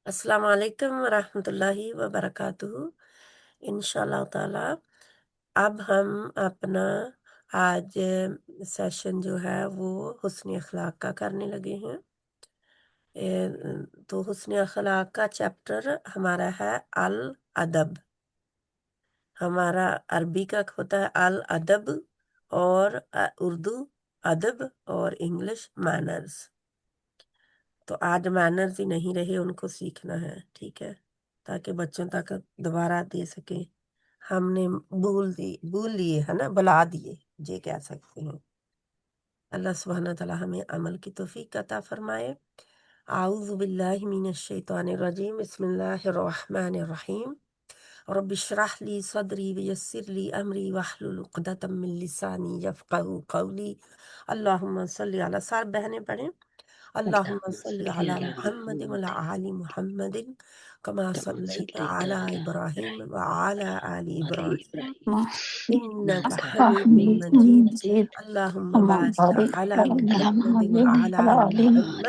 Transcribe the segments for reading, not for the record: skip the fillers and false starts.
السلام علیکم ورحمۃ اللہ وبرکاتہ۔ انشاءاللہ تعالی اب ہم اپنا آج سیشن جو ہے وہ حسن اخلاق کا کرنے لگے ہیں۔ تو حسن اخلاق کا چیپٹر ہمارا ہے الادب۔ ہمارا عربی کا ہوتا ہے الادب، اور اردو ادب، اور انگلش مینرز۔ تو آج مینرز ہی نہیں رہے، ان کو سیکھنا ہے، ٹھیک ہے، تاکہ بچوں تک دوبارہ دے سکیں۔ ہم نے بھول لیے ہے نا، بلا دیے یہ کہہ سکتے ہیں۔ اللہ سبحانہ تعالیٰ ہمیں عمل کی توفیق عطا فرمائے۔ اعوذ باللہ من الشیطان الرجیم، بسم اللہ الرحمن الرحیم۔ رب اشرح لی صدری ویسر لی امری واحلل عقدۃ من لسانی یفقہوا قولی۔ اللہم صلی علی، سار بہنیں پڑھیں، اللہم صلی علی محمد وعلی آل محمد کما صلیت علی ابراہیم وعلی آل ابراہیم انک حمید مجید۔ اللہم بارک علی محمد وعلی آل محمد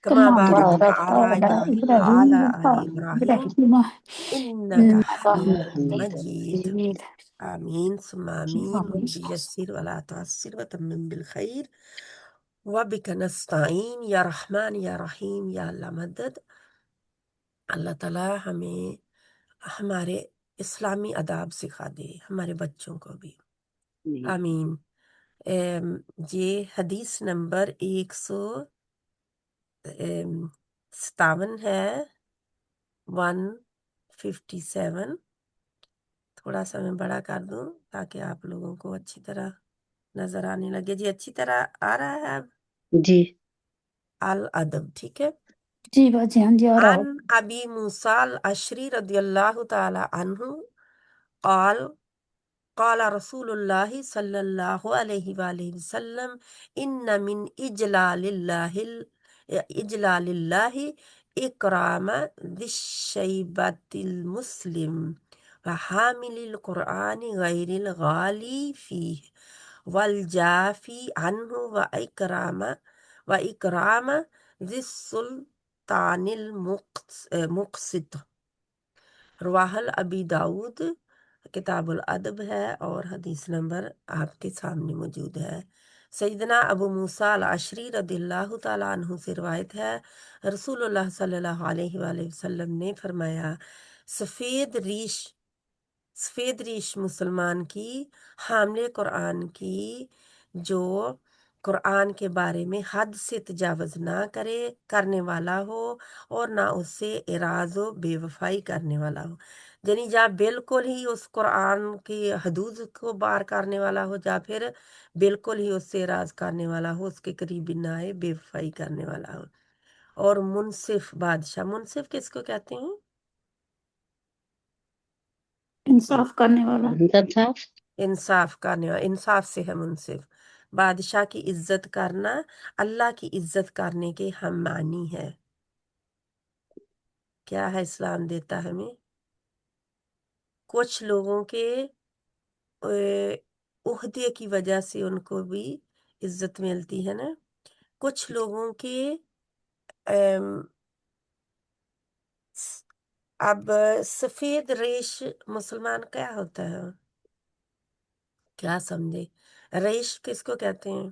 کما بارکت علی ابراہیم وعلی آل ابراہیم انک حمید مجید۔ آمین ثم آمین۔ رب یسر ولا تعسر وتمم بالخیر وبک نستعین یا رحمان یا رحیم۔ یا اللہ مدد۔ اللہ تعالیٰ ہمیں ہمارے اسلامی آداب سکھا دے، ہمارے بچوں کو بھی، آمین۔ یہ حدیث نمبر 157 ہے، 157۔ تھوڑا سا میں بڑا کر دوں تاکہ آپ لوگوں کو اچھی طرح نظر آنے لگے۔ جی اچھی طرح آ رہا ہے اب؟ جی الادب، ٹھیک ہے۔ جی باجی، ہاں جی، اور عن ابی موسیٰ الاشعری رضی اللہ تعالی عنہ قال قال رسول اللہ صلی اللہ علیہ وآلہ وسلم ان من اجلال اللہ اکرام ذی الشیبۃ المسلم وحامل القرآن غیر الغالی فیہ والجافی عنہ واکرام ذی السلطان المقسط۔ رواہ ابی داود، کتاب الادب ہے، اور حدیث نمبر آپ کے سامنے موجود ہے۔ سیدنا ابو موسیٰ الاشعری رضی اللہ تعالیٰ عنہ سے روایت ہے، رسول اللہ صلی اللہ علیہ وآلہ وسلم نے فرمایا، سفید ریش مسلمان کی، حامل قرآن کی، جو قرآن کے بارے میں حد سے تجاوز نہ کرنے والا ہو، اور نہ اس سے اعراض و بے وفائی کرنے والا ہو، یعنی جہاں بالکل ہی اس قرآن کی حدود کو بار کرنے والا ہو، یا پھر بالکل ہی اس سے اعراض کرنے والا ہو، اس کے قریب بھی نہ آئے، بے وفائی کرنے والا ہو۔ اور منصف بادشاہ، منصف کس کو کہتے ہیں؟ انصاف کرنے والا۔ انصاف کرنے والا، انصاف سے ہے منصف۔ بادشاہ کی عزت کرنا اللہ کی عزت کرنے کے ہم معنی ہے۔ کیا ہے اسلام دیتا ہمیں؟ کچھ لوگوں کے عہدے کی وجہ سے ان کو بھی عزت ملتی ہے نا، کچھ لوگوں کے اب سفید ریش مسلمان کیا ہوتا ہے؟ کیا سمجھے؟ ریش کس کو کہتے ہیں؟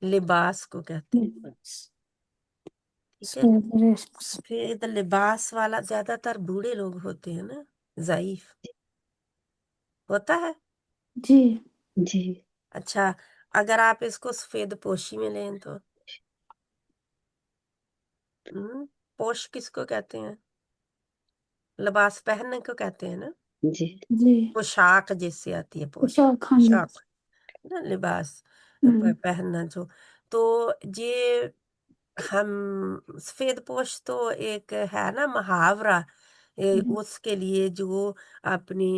لباس کو کہتے ہیں، ٹھیک ہے۔ سفید لباس والا زیادہ تر بوڑھے لوگ ہوتے ہیں نا، ضعیف ہوتا ہے۔ جی جی اچھا، اگر آپ اس کو سفید پوشی میں لیں تو پوش کس کو کہتے ہیں؟ لباس پہننے کو کہتے ہیں نا، جی جی، پوشاک جس سے آتی ہے، پوشاک، ہاں جی۔ پوشاک نا، لباس پہننا جو۔ تو یہ ہم سفید پوش تو ایک ہے نا محاورہ، اس کے لیے جو اپنی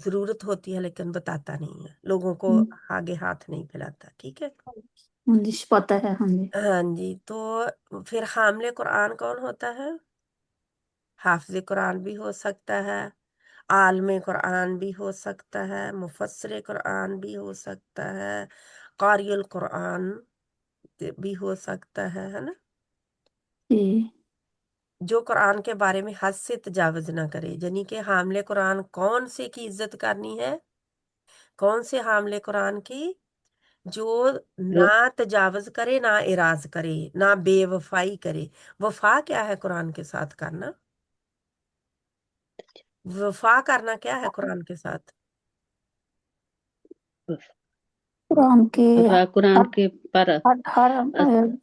ضرورت ہوتی ہے لیکن بتاتا نہیں ہے، لوگوں کو آگے ہاتھ نہیں پھیلاتا، ٹھیک ہے۔ ہاں جی، پتہ ہے، ہاں جی۔ ہاں جی، تو پھر حامل قرآن کون ہوتا ہے؟ حافظ قرآن بھی ہو سکتا ہے، عالم قرآن بھی ہو سکتا ہے، مفسر قرآن بھی ہو سکتا ہے، قاری القرآن بھی ہو سکتا ہے نا۔ जी जो कुरान के बारे में हद से तजावज ना करे, यानी कि हामले कुरान कौन से की इज्जत करनी है, कौन से हामले कुरान की, जो जो ना तजावज करे, ना इराज करे, ना बेवफाई करे। वफा क्या है कुरान के साथ करना? वफा करना क्या है कुरान के साथ? कुरान के कुरान हर के पर हर अस-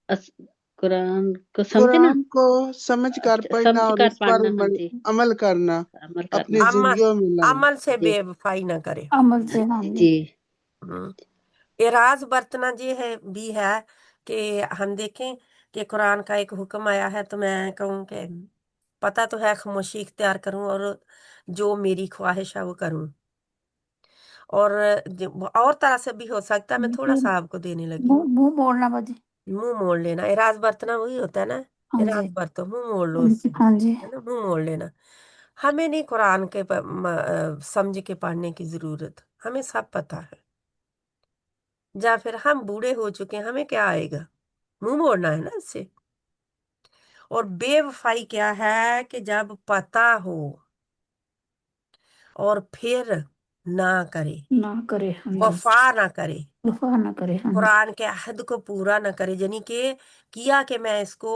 अस- कुरान को समझना, कुरान को समझ कर पढ़ना समझ और कर उस पर पढ़ना। हाँ जी, अमल करना, अमल अपनी करना। अमल जिंदगियों में लाना। अमल से जी बेवफाई ना करे। अमल से, हाँ जी जी हम्म। इराज बरतना ये है भी है कि हम देखें कि कुरान का एक हुक्म आया है, तो मैं कहूँ कि पता तो है खामोशी इख्तियार करूं और जो मेरी ख्वाहिश है वो करूं। और और तरह से भी हो सकता है, मैं थोड़ा ये सा आपको देने लगी मुंह हूँ। मुंह मोड़ना बाजी। मुंह मोड़ लेना, इराज बरतना वही होता है ना। हाँ जी, इराज बरतो, मुंह मोड़ लो उससे, हाँ जी है ना, मुंह मोड़ लेना। हमें नहीं कुरान के समझ के पढ़ने की जरूरत, हमें सब पता है। या फिर हम बूढ़े हो चुके हैं, हमें क्या आएगा, मुंह मोड़ना है ना इससे। और बेवफाई क्या है कि जब पता हो और फिर ना करे, ना करे, हाँ जी वफा ना करे, वफा ना करे, हाँ जी कुरान के अहद को पूरा ना करे, यानी कि किया कि मैं इसको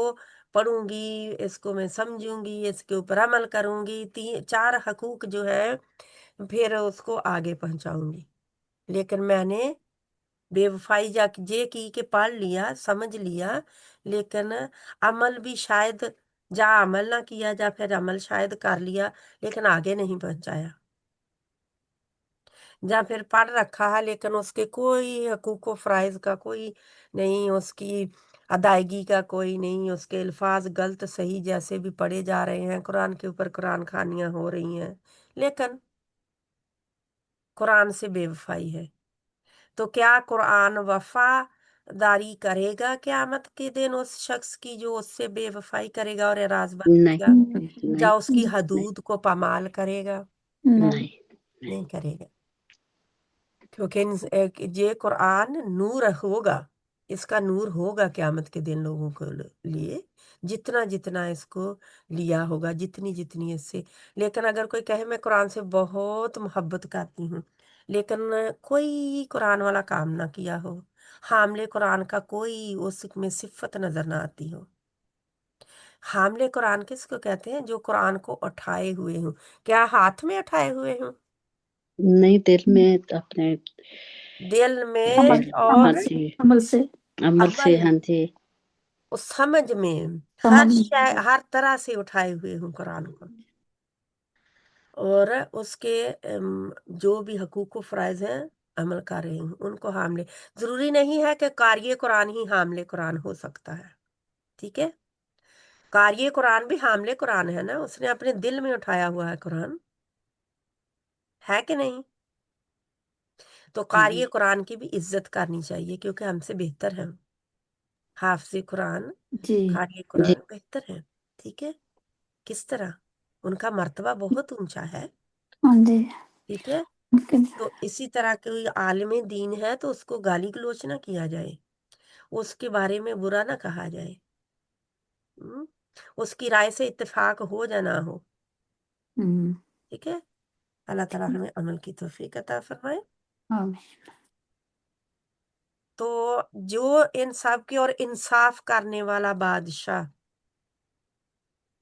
पढ़ूंगी, इसको मैं समझूंगी, इसके ऊपर अमल करूंगी, 4 हकूक जो है फिर उसको आगे पहुंचाऊंगी, लेकिन मैंने बेवफाई जा जे की के पढ़ लिया, समझ लिया, लेकिन अमल भी शायद जा अमल ना किया, जा फिर अमल शायद कर लिया लेकिन आगे नहीं पहुंचाया, या फिर पढ़ रखा है लेकिन उसके कोई हकूक फराइज का कोई नहीं, उसकी अदायगी का कोई नहीं, उसके अल्फाज गलत सही जैसे भी पढ़े जा रहे हैं, कुरान के ऊपर कुरान खानियां हो रही हैं, लेकिन कुरान से बेवफाई है। तो क्या कुरान वफादारी करेगा क़यामत के दिन उस शख्स की जो उससे बेवफाई करेगा और एराज नहीं बरतेगा, नहीं या उसकी नहीं हदूद को पामाल करेगा? नहीं नहीं नहीं करेगा, क्योंकि ये कुरान नूर होगा, इसका नूर होगा क़यामत के दिन लोगों के लिए, जितना जितना इसको लिया होगा, जितनी जितनी इससे। लेकिन अगर कोई कहे मैं कुरान से बहुत मोहब्बत करती हूँ, लेकिन कोई कुरान वाला काम ना किया हो, हामले कुरान का कोई उसमें सिफत नजर ना आती हो। हामले कुरान किसको कहते हैं? जो कुरान को उठाए हुए हूँ। क्या हाथ में उठाए हुए हूँ? नहीं, दिल में अपने दिल में अमल और हाँ अमल से, जी, अमल से अमल से, अमल, हाँ जी उस समझ में, समझ हर में। हर तरह से उठाए हुए हूँ कुरान को, और उसके जो भी हकूक फराइज हैं अमल कर रही हूँ, उनको हामले। जरूरी नहीं है कि कार्य कुरान ही हामले कुरान हो सकता है, ठीक है। कार्य कुरान भी हामले कुरान है ना, उसने अपने दिल में उठाया हुआ है कुरान, है कि नहीं? तो कार्य कुरान की भी इज्जत करनी चाहिए, क्योंकि हमसे बेहतर है। हाफिज कुरान, जी कार्य जी कुरान बेहतर है, ठीक है। किस तरह? उनका मर्तबा बहुत ऊंचा है, हाँ जी ठीक है। लेकिन तो इसी तरह कोई आलिम दीन है तो उसको गाली गलौच ना किया जाए, उसके बारे में बुरा ना कहा जाए, हम्म? उसकी राय से इत्तेफाक हो या ना हो, हम्म, ठीक है। अल्लाह ताला हमें अमल की तौफीक अता फरमाए। हाँ तो जो इन सब की और इंसाफ करने वाला बादशाह,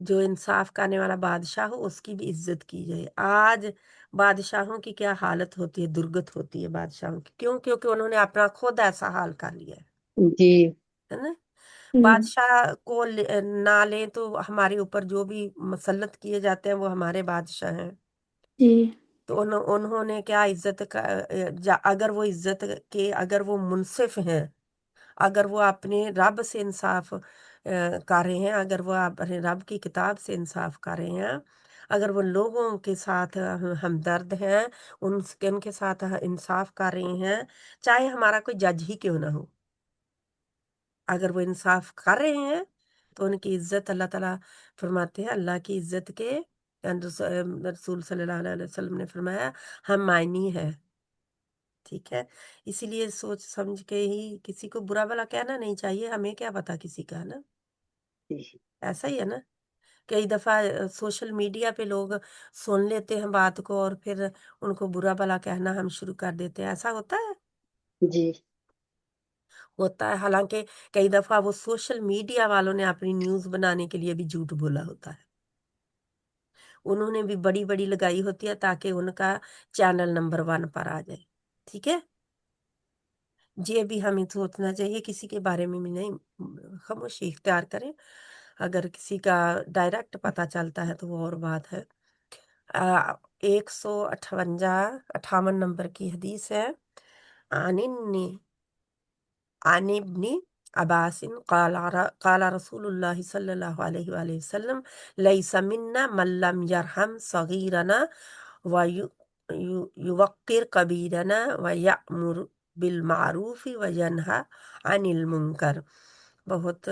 जो इंसाफ करने वाला बादशाह हो उसकी भी इज्जत की जाए। आज बादशाहों की क्या हालत होती है, दुर्गत होती है बादशाहों की, क्यों? क्योंकि उन्होंने अपना खुद ऐसा हाल कर लिया जी है ना। जी बादशाह को ना लें तो हमारे ऊपर जो भी मसल्लत किए जाते हैं वो हमारे बादशाह हैं। जी तो उन्होंने क्या इज्जत का अगर वो इज्जत के, अगर वो मुनसिफ हैं, अगर वो अपने रब से इंसाफ कर रहे हैं, अगर वो अपने रब की किताब से इंसाफ कर रहे हैं, अगर वो लोगों के साथ हमदर्द हैं, उनके साथ इंसाफ कर रहे हैं, चाहे हमारा कोई जज ही क्यों ना हो, अगर वो इंसाफ कर रहे हैं तो उनकी इज्जत अल्लाह ताला फरमाते हैं, अल्लाह की इज्जत के रसूल सल्लल्लाहु अलैहि वसल्लम ने फरमाया हम मायनी है, ठीक है। इसीलिए सोच समझ के ही किसी को बुरा भला कहना नहीं चाहिए, हमें क्या पता किसी का, ना। जी ऐसा ही है ना। कई दफा सोशल मीडिया पे लोग सुन लेते हैं बात को और फिर उनको बुरा भला कहना हम शुरू कर देते हैं, ऐसा होता है। जी होता है, हालांकि कई दफा वो सोशल मीडिया वालों ने अपनी न्यूज बनाने के लिए भी झूठ बोला होता है। उन्होंने भी बड़ी बड़ी लगाई होती है ताकि उनका चैनल नंबर 1 पर आ जाए। ठीक है, ये भी हमें सोचना चाहिए, किसी के बारे में भी नहीं खामोशी इख्तियार करें। अगर किसी का डायरेक्ट पता चलता है तो वो और बात है। 158 नंबर की हदीस है। आनिन्नी आन इब्नी अब्बासिन क़ाला रसूलुल्लाह सल्लल्लाहु अलैहि वसल्लम लैसा मिन्ना मन लम यरहम सगीरना व युवक्किर कबीरना व यअमुर बिल मारूफ व यनहा अनिल मुनकर। बहुत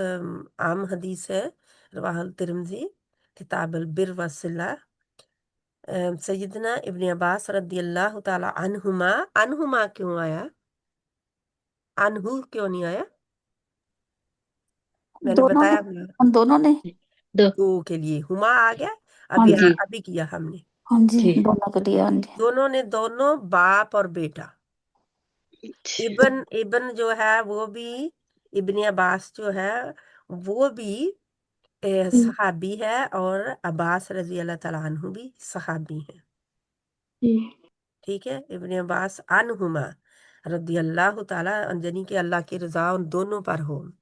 आम हदीस है। रवाहुल तिरमिज़ी किताबुल बिर व सिला। सैयदना इब्न अब्बास रदियल्लाहु ताला अन्हुमा, अन्हुमा क्यों आया, अनहु क्यों नहीं आया? मैंने दोनों ने, बताया हुआ हम दोनों ने। दो दो के लिए हुमा आ गया। हाँ अभी जी, जी अभी किया हमने। हाँ जी, जी दोनों के लिए, हाँ जी। दोनों ने, दोनों बाप और बेटा। इबन इबन जो है वो भी, इब्ने अब्बास जो है वो भी सहाबी है, और अब्बास रजी अल्लाह तआला अन्हु भी सहाबी हैं। जी ठीक है, इब्ने अब्बास अन्हुमा रदी अल्लाह ताला अंजनी के अल्लाह की रजा उन दोनों पर हो।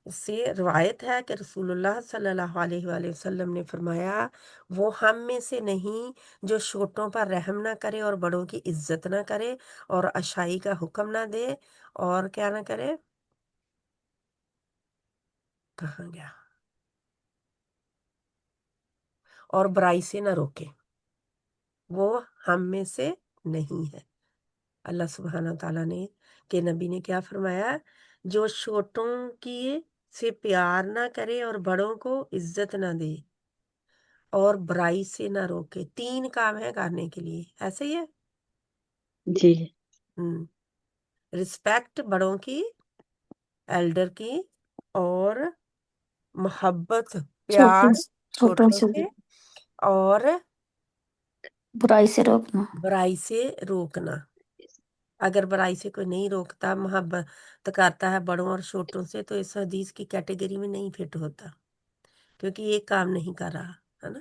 इससे रिवायत है कि रसूलुल्लाह सल्लल्लाहु अलैहि वसल्लम ने फरमाया, वो हम में से नहीं जो छोटों पर रहम ना करे और बड़ों की इज्जत ना करे और अशाई का हुक्म ना दे, और क्या ना करे, कहाँ गया, और बुराई से ना रोके, वो हम में से नहीं है। अल्लाह सुब्हाना ताला ने के नबी ने क्या फरमाया, जो छोटों की से प्यार ना करे और बड़ों को इज्जत ना दे और बुराई से ना रोके। 3 काम है करने के लिए, ऐसे ही है। जी रिस्पेक्ट बड़ों की, एल्डर की, और मोहब्बत छोटों प्यार छोटों छोटों से से, और बुराई से रोकना। बुराई से रोकना। अगर बुराई से कोई नहीं रोकता, मोहब्बत तो करता है बड़ों और छोटों से, तो इस हदीस की कैटेगरी में नहीं फिट होता, क्योंकि ये काम नहीं कर रहा है ना।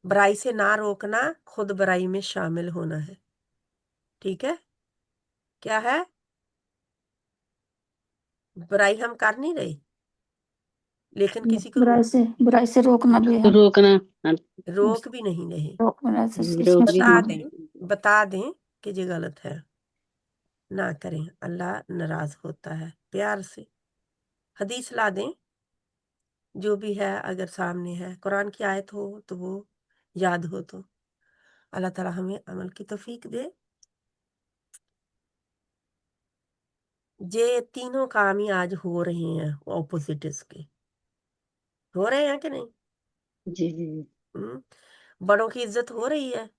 बुराई से ना रोकना खुद बुराई में शामिल होना है। ठीक है, क्या है, बुराई हम कर नहीं रहे, लेकिन किसी को बुराई से रोकना भी है, रोकना हाँ, रोक भी नहीं रहे। रोक में ऐसे रोक इसमें भी बता शामिल। नहीं दें, बता दें कि ये गलत है, ना करें, अल्लाह नाराज होता है। प्यार से हदीस ला दें, जो भी है, अगर सामने है, कुरान की आयत हो तो वो याद हो तो अल्लाह ताला हमें अमल की तौफीक दे। ये तीनों काम ही आज हो रहे हैं ऑपोजिट इसके, हो रहे हैं कि नहीं? जी जी हम्म, बड़ों की इज्जत हो रही है,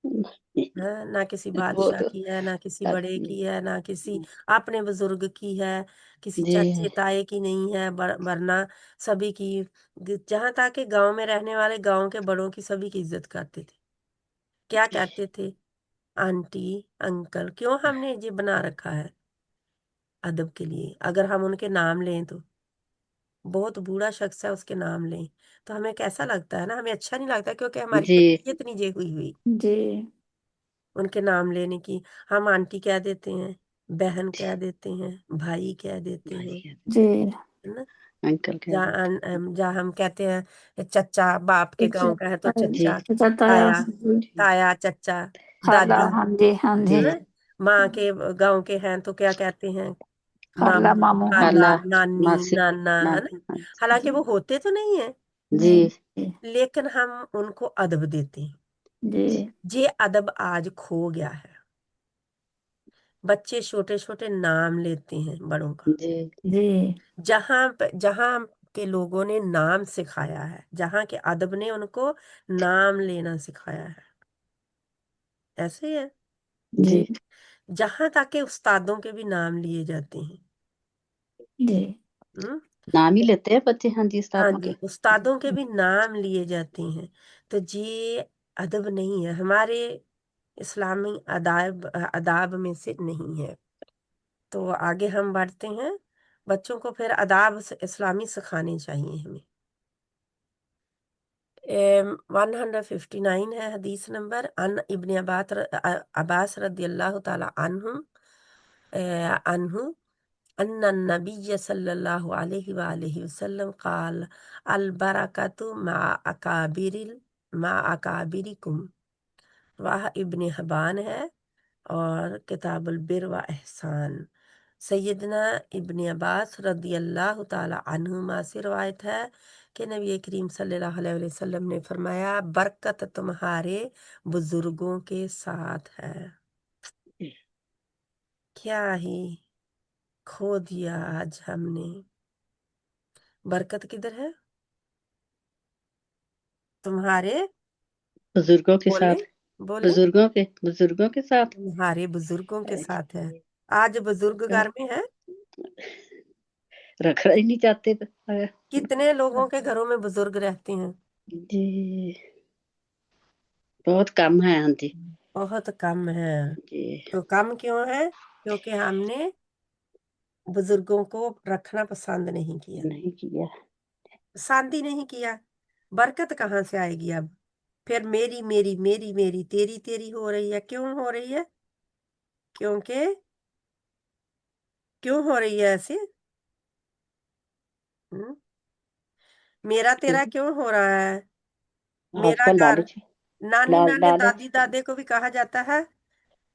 हाँ, ना किसी वो बादशाह तो की है, ना किसी बड़े की है, ना किसी जी अपने बुजुर्ग की है, किसी चाचे ताए की नहीं है, वरना सभी की, जहां तक कि गांव में रहने वाले गांव के बड़ों की सभी की इज्जत करते थे। क्या कहते थे, आंटी अंकल। क्यों हमने ये बना रखा है अदब के लिए? अगर हम उनके नाम लें तो, बहुत बूढ़ा शख्स है उसके नाम लें तो हमें कैसा लगता है ना, हमें अच्छा नहीं लगता, क्योंकि हमारी जी तबीयत नहीं जे हुई जी उनके नाम लेने की। हम आंटी कह देते हैं, बहन कह देते हैं, भाई कह देते हैं, जी है ना। अंकल कह देते जहाँ हम कहते हैं चचा, बाप के गांव का है तो जी चचा, बताया ताया, ताया, चचा, खाला, दादी, हाँ जी, हाँ है जी, जी ना। माँ के गांव के हैं तो क्या कहते हैं, खाला, मामू, मामू, हाँ खाला, खाला जी, नानी, मासी नाना, है ना। हाँ, हालांकि वो होते तो नहीं है, जी नहीं, जी लेकिन हम उनको अदब देते हैं। जी ये अदब आज खो गया है। बच्चे छोटे छोटे नाम लेते हैं बड़ों का, जी जी जहाँ के लोगों ने नाम सिखाया है, जहाँ के अदब ने उनको नाम लेना सिखाया है, ऐसे ही है। जी जहाँ तक के उस्तादों के भी नाम लिए जाते हैं, जी हम्म, नाम ही लेते हैं बच्चे, हाँ जी, हाँ उस्तादों जी, के। उस्तादों के भी नाम लिए जाते हैं। तो ये अदब नहीं है, हमारे इस्लामी अदाब अदाब में से नहीं है। तो आगे हम बढ़ते हैं, बच्चों को फिर अदाब इस्लामी सिखाने चाहिए हमें। 159 है हदीस नंबर। अन इब्न अब्बास रदियल्लाहु ताला अन्हु अन्न नबी सल्लल्लाहु अलैहि वसल्लम क़ाल अल बरकतु मा अकाबिरिकुम। वह इब्न हबान है और किताबुल बिर व एहसान। सैयदना इब्न अब्बास रदियल्लाहु ताला अन्हुमा से रवायत है कि नबी करीम सल्लल्लाहु अलैहि वसल्लम ने फरमाया, बरकत तुम्हारे बुजुर्गों के साथ है। क्या ही खो दिया आज हमने। बरकत किधर है? तुम्हारे, बुजुर्गों के बोले साथ, बोले, बुजुर्गों के साथ। तुम्हारे बुजुर्गों के साथ है। अच्छा, आज बुजुर्ग घर में है। रखना ही नहीं चाहते तो। कितने लोगों के घरों में बुजुर्ग रहते हैं? जी, बहुत कम है, हाँ जी। बहुत कम है। जी, तो कम क्यों है? क्योंकि हमने बुजुर्गों को रखना पसंद नहीं किया, नहीं किया। पसंद ही नहीं किया। बरकत कहाँ से आएगी अब? फिर मेरी मेरी मेरी मेरी तेरी तेरी हो रही है। क्यों हो रही है? क्योंकि क्यों हो रही है ऐसे? हम्म? मेरा तेरा क्यों हो रहा है? मेरा आजकल घर, लालच, नानी नाने लालच। दादी दादे को भी कहा जाता है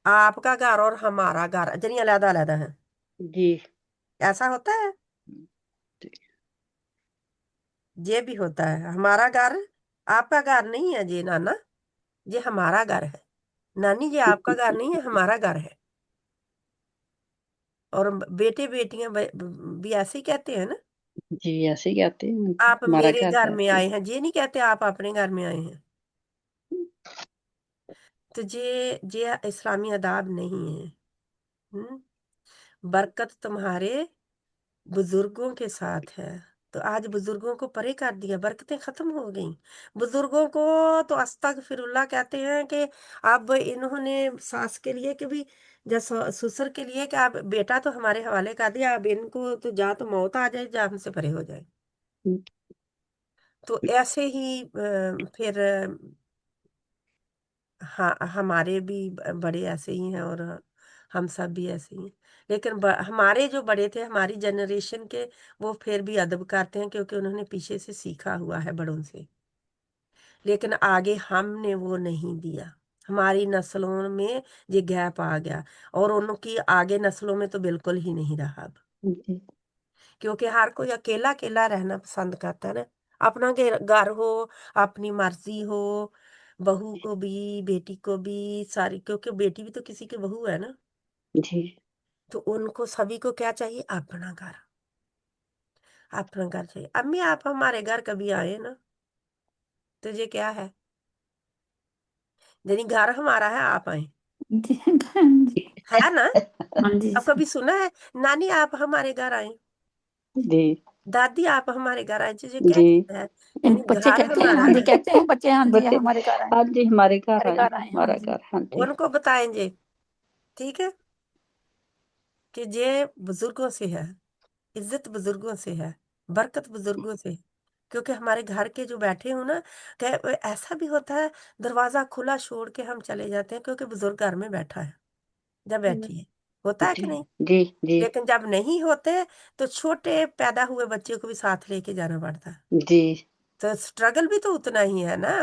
आपका घर और हमारा घर जनी अलग अलग है। जी, ऐसा होता है, ये भी होता है। हमारा घर आपका घर नहीं है जी नाना, ये हमारा घर है। नानी जी आपका घर नहीं है, हमारा घर है। और बेटे बेटियां भी ऐसे ही कहते हैं ना, जी, ऐसे ही कहते हैं, आप हमारा मेरे घर घर है। में आए हैं, ये नहीं कहते आप अपने घर में आए हैं। तो ये इस्लामी अदाब नहीं है। बरकत तुम्हारे बुजुर्गों के साथ है। तो आज बुजुर्गों को परे कर दिया, बरकतें खत्म हो गई। बुजुर्गों को तो अस्तगफिरुल्लाह कहते हैं कि अब इन्होंने सास के लिए कि भी जैसा ससुर के लिए कि आप बेटा तो हमारे हवाले कर दिया, अब इनको तो जा तो मौत आ जाए जा हमसे परे हो जाए। तो ऐसे ही फिर हाँ, हमारे भी बड़े ऐसे ही हैं और हम सब भी ऐसे ही हैं। लेकिन हमारे जो बड़े थे हमारी जनरेशन के, वो फिर भी अदब करते हैं क्योंकि उन्होंने पीछे से सीखा हुआ है बड़ों से। लेकिन आगे हमने वो नहीं दिया, हमारी नस्लों में ये गैप आ गया और उनकी आगे नस्लों में तो बिल्कुल ही नहीं रहा अब। जी, क्योंकि हर कोई अकेला अकेला रहना पसंद करता है ना। अपना घर हो, अपनी मर्जी हो, बहू को भी बेटी को भी सारी, क्योंकि बेटी भी तो किसी की बहू है ना। जी, तो उनको सभी को क्या चाहिए? अपना घर, अपना घर चाहिए। अम्मी आप हमारे घर कभी आए ना, तो ये क्या है? यानी घर हमारा है, आप आए, जी, जी, है ना? हाँ जी, अब कभी सुना है नानी आप हमारे घर आए, जी, दादी आप हमारे घर आए? जो क्या जी। चीज़ है? यानी बच्चे घर कहते हैं, हमारा हाँ जी है। कहते हैं बच्चे, हाँ जी बच्चे, हमारे घर आए, हाँ जी, हमारे घर हमारे आए, घर आए, हाँ हमारा जी। घर, हाँ जी। उनको बताएंगे, ठीक है, कि ये बुजुर्गों से है, इज्जत बुजुर्गों से है, बरकत बुजुर्गों से है। क्योंकि हमारे घर के जो बैठे हो ना, ऐसा भी होता है दरवाजा खुला छोड़ के हम चले जाते हैं क्योंकि बुजुर्ग घर में बैठा है, जब बैठी है, होता है कि जी, नहीं? जी, जी, लेकिन जब नहीं होते तो छोटे पैदा हुए बच्चे को भी साथ लेके जाना पड़ता है। जी। तो स्ट्रगल भी तो उतना ही है ना।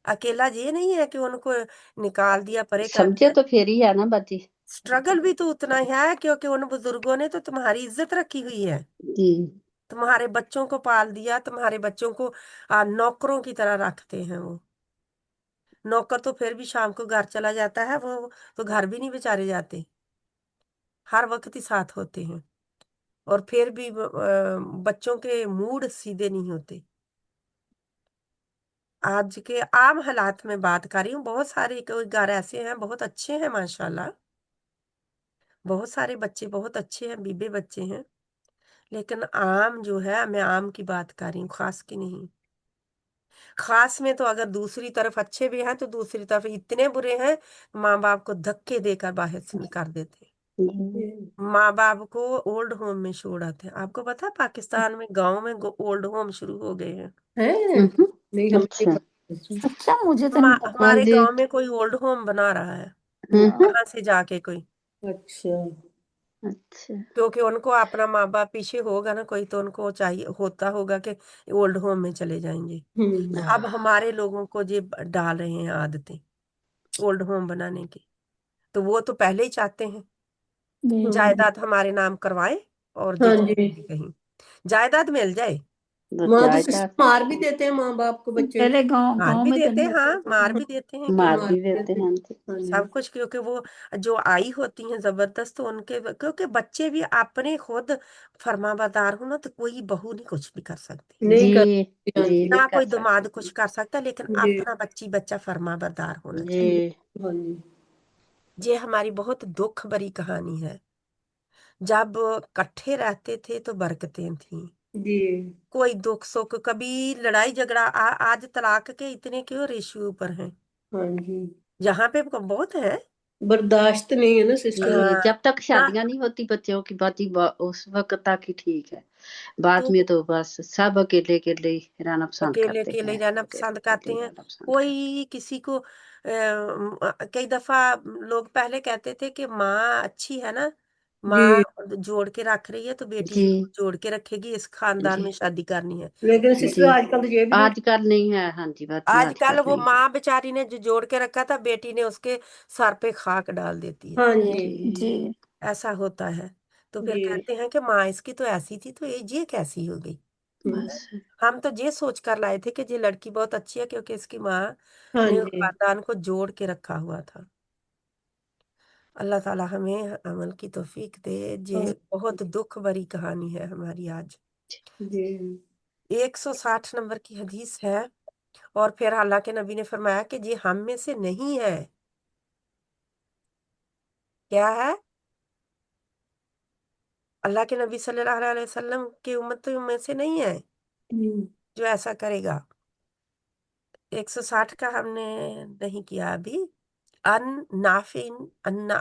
अकेला ये नहीं है कि उनको निकाल दिया, परे कर समझे दिया। तो फिर ही है ना बाजी। स्ट्रगल भी तो उतना ही है क्योंकि उन बुजुर्गों ने तो तुम्हारी इज्जत रखी हुई है, जी, तुम्हारे बच्चों को पाल दिया, तुम्हारे बच्चों को नौकरों की तरह रखते हैं वो। नौकर तो फिर भी शाम को घर चला जाता है, वो तो घर भी नहीं बेचारे जाते, हर वक्त ही साथ होते हैं। और फिर भी बच्चों के मूड सीधे नहीं होते। आज के आम हालात में बात कर रही हूँ, बहुत सारे कोई घर ऐसे हैं बहुत अच्छे हैं माशाल्लाह, बहुत सारे बच्चे बहुत अच्छे हैं, बीबे बच्चे हैं, लेकिन आम जो है, मैं आम की बात कर रही हूँ, खास की नहीं। खास में तो अगर दूसरी तरफ अच्छे भी हैं तो दूसरी तरफ इतने बुरे हैं, माँ बाप को धक्के देकर बाहर से निकाल देते हैं। माँ बाप को ओल्ड होम में छोड़ आते हैं। आपको पता है पाकिस्तान में गांव में ओल्ड होम शुरू हो गए हैं। हैं? नहीं, हम नहीं अच्छा। पता। अच्छा, मुझे तो नहीं पता। हमारे जी। गांव में कोई ओल्ड होम बना रहा है, हाँ, कहाँ से जाके कोई, अच्छा। अच्छा। क्योंकि उनको अपना माँ बाप पीछे होगा ना कोई, तो उनको चाहिए होता होगा कि ओल्ड होम में चले जाएंगे। अब हमारे लोगों को ये डाल रहे हैं आदतें ओल्ड होम बनाने की, तो वो तो पहले ही चाहते हैं जी जायदाद हमारे नाम करवाए और ये हाँ चले जी, जाए कहीं, जायदाद मिल जाए। तो वहां तो जायदाद सिस्टम मार भी देते हैं माँ बाप को बच्चे। पहले गांव मार गांव भी में तो देते नहीं हैं, हाँ होता मार था। भी देते हैं, मार क्यों भी देते हैं जी। हाँ जी, सब कुछ, क्योंकि वो जो आई होती हैं जबरदस्त, तो उनके क्योंकि बच्चे भी अपने खुद फरमाबरदार हो ना, तो कोई बहू नहीं कुछ भी कर सकती, नहीं जी करते। हाँ जी जी, नहीं ना कर कोई दामाद सकते कुछ कर सकता, लेकिन जी, अपना बच्चा फरमाबरदार होना जी। चाहिए। हाँ जी, ये हमारी बहुत दुख भरी कहानी है। जब इकट्ठे रहते थे तो बरकतें थी, जी, कोई दुख सुख, कभी लड़ाई झगड़ा। आज तलाक के इतने क्यों रेशियो ऊपर हैं, हाँ जी। यहाँ पे बहुत है। बर्दाश्त नहीं है ना जी सिस्टम। हाँ जब तक ना, शादियां नहीं होती बच्चों की बात उस वक्त तक ही ठीक है। बाद तो में तो बस सब अकेले अकेले ही रहना पसंद अकेले करते अकेले हैं। जाना अकेले पसंद करते अकेले हैं। रहना पसंद करते कोई किसी को कई दफा लोग पहले कहते थे कि माँ अच्छी है ना, माँ जी, जोड़ के रख रही है तो हैं। बेटी जी जोड़ के रखेगी, इस खानदान जी में शादी करनी है। लेकिन जी। सिस्टर आजकल तो ये भी नहीं। आजकल नहीं है। हाँ जी बात जी आजकल आजकल वो नहीं है। माँ बेचारी ने जो जोड़ के रखा था, बेटी ने उसके सर पे खाक डाल देती है। हाँ जी, जी जी ऐसा होता है। तो फिर जी, कहते हैं कि माँ इसकी तो ऐसी थी, तो ये कैसी हो गई। बस। हम तो ये सोच कर लाए थे कि ये लड़की बहुत अच्छी है, क्योंकि इसकी माँ हाँ ने जी, खानदान को जोड़ के रखा हुआ था। अल्लाह ताला हमें अमल की तौफीक दे। ये हाँ बहुत दुख भरी कहानी है हमारी आज। जी, 160 नंबर की हदीस है। और फिर अल्लाह के नबी ने फरमाया कि ये हम में से नहीं है। क्या है? अल्लाह के नबी सल्लल्लाहु अलैहि वसल्लम की उम्मत में से नहीं है जो ऐसा करेगा। 160 का हमने नहीं किया अभी। अन नाफिन अन्ना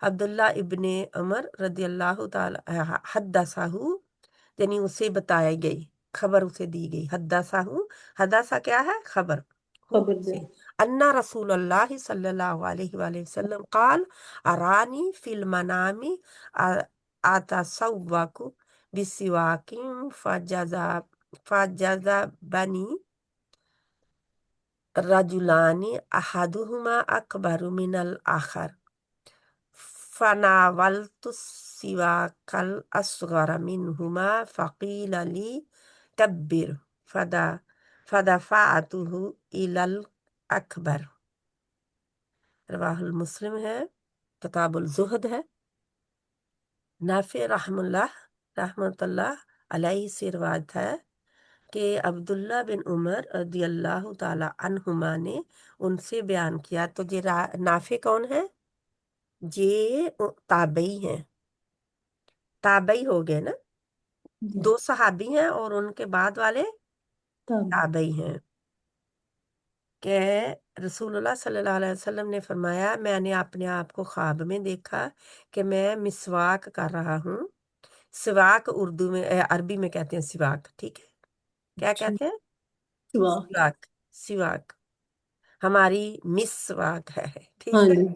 अब्दुल्ला इब्ने उमर रदियल्लाहु ताला हद्दसाहु, यानी उसे बताई गई खबर, उसे दी गई। हद्दसाहु, हद्दसा क्या है? खबर हु खबर दे। से। अन्ना रसूलुल्लाह सल्लल्लाहु अलैहि वसल्लम काल अरानी फिल मनामी आतसव्वकु बिसिवाकिन फजजा बनी रजुलानी अहदुहुमा अकबरु मिनल आखर फनावलतु सिवाकल असगर मिनहुमा फकील ली कब्बिर फदा फदफाअतुहु इलल अकबर। रवाहुल मुस्लिम है, किताबुल जुहद है। नाफे रहमतुल्लाह अलैहि से रिवायत है कि अब्दुल्ला बिन उमर रदियल्लाहु ताला अन्हुमा ने उनसे बयान किया। तो ये नाफे कौन है? ये ताबई हैं, ताबई हो गए ना। जी दो सहाबी हैं और उनके बाद वाले तब ताबई हैं। कि रसूलुल्लाह सल्लल्लाहु अलैहि वसल्लम ने फरमाया, मैंने अपने आप को ख्वाब में देखा कि मैं मिसवाक कर रहा हूँ। सिवाक उर्दू में अरबी में कहते हैं सिवाक, ठीक है? क्या अच्छा कहते हैं? वाह। सिवाक। सिवाक हमारी मिसवाक है, हाँ ठीक है? जी, जी,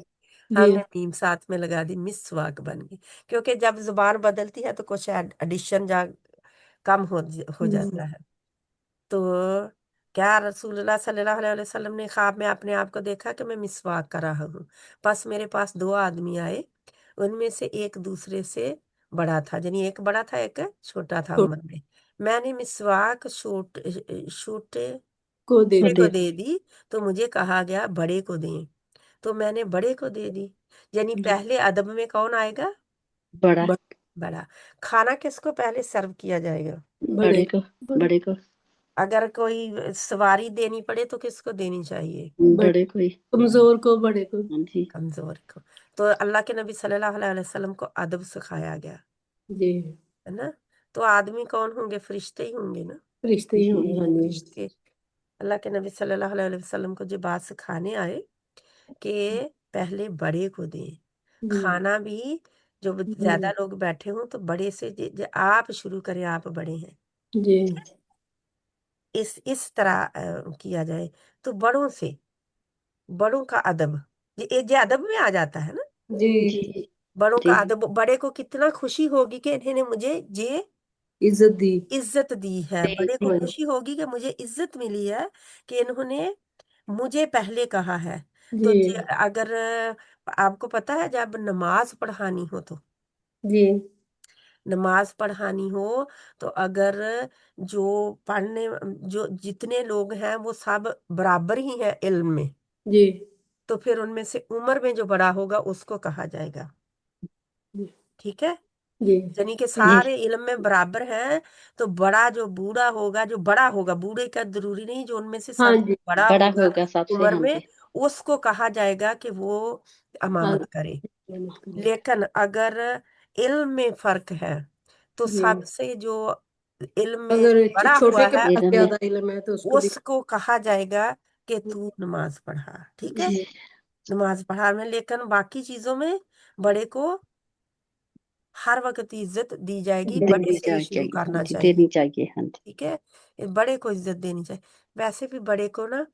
हमने मीम साथ में लगा दी, मिसवाक बन गई। क्योंकि जब जुबान बदलती है तो कुछ एडिशन जा कम हो जाता है। तो क्या रसूलुल्लाह सल्लल्लाहु अलैहि वसल्लम ने ख्वाब में अपने आप को देखा कि मैं मिसवाक कर रहा हूँ। बस मेरे पास दो आदमी आए, उनमें से एक दूसरे से बड़ा था, यानी एक बड़ा था एक छोटा था तो उम्र में। मैंने मिसवाक छोटे को दे तो को दे। दे दे दी, तो मुझे कहा गया बड़े को दें, तो मैंने बड़े को दे दी। यानी पहले अदब में कौन आएगा? बड़ा बड़ा। खाना किसको पहले सर्व किया जाएगा? बड़े, बड़े को बड़े को अगर कोई सवारी देनी पड़े तो किसको देनी चाहिए? बड़े को ही। कमजोर को बड़े को। हाँ जी कमजोर को। तो अल्लाह के नबी सल्लल्लाहु अलैहि वसल्लम को अदब सिखाया गया। जी, है ना। तो आदमी कौन होंगे, फरिश्ते ही होंगे ना, रिश्ते ही होंगे। हाँ जी। फरिश्ते। अल्लाह के नबी सल्लल्लाहु अलैहि वसल्लम को जो बात सिखाने आए कि पहले बड़े को दें जी खाना भी, जो ज्यादा लोग बैठे हों तो बड़े से आप शुरू करें, आप बड़े हैं, जी इस तरह किया जाए। तो बड़ों से, बड़ों का अदब, ये अदब में आ जाता है ना। जी जी बड़ों का जी अदब, बड़े को कितना खुशी होगी कि इन्होंने मुझे ये इज्जत दी। इज्जत दी है, बड़े को हाँ खुशी होगी कि मुझे इज्जत मिली है, कि इन्होंने मुझे पहले कहा है। तो जी अगर आपको पता है जब नमाज पढ़ानी हो, तो जी नमाज पढ़ानी हो तो अगर जो पढ़ने, जो जितने लोग हैं वो सब बराबर ही हैं इल्म में, जी तो फिर उनमें से उम्र में जो बड़ा होगा उसको कहा जाएगा। ठीक है, जी यानी कि जी सारे इल्म में बराबर हैं। तो बड़ा जो बूढ़ा होगा, जो बड़ा होगा, बूढ़े का जरूरी नहीं, जो उनमें से हाँ सबसे जी। बड़ा बड़ा होगा होगा सबसे। उम्र हाँ में, जी उसको कहा जाएगा कि वो हाँ इमामत करे। मेहनत करें। लेकिन अगर इल्म में फर्क है तो जी सबसे जो इल्म में अगर बड़ा छोटे हुआ के है पास इधर में। ज्यादा इल्म है तो उसको भी। उसको कहा जाएगा कि तू नमाज पढ़ा। ठीक है, जी नमाज पढ़ा में, लेकिन बाकी चीजों में बड़े को हर वक्त इज्जत दी जाएगी, बड़े देनी से ही शुरू चाहिए। हाँ करना जी चाहिए। देनी चाहिए। हाँ जी ठीक है, ये बड़े को इज्जत देनी चाहिए। वैसे भी बड़े को ना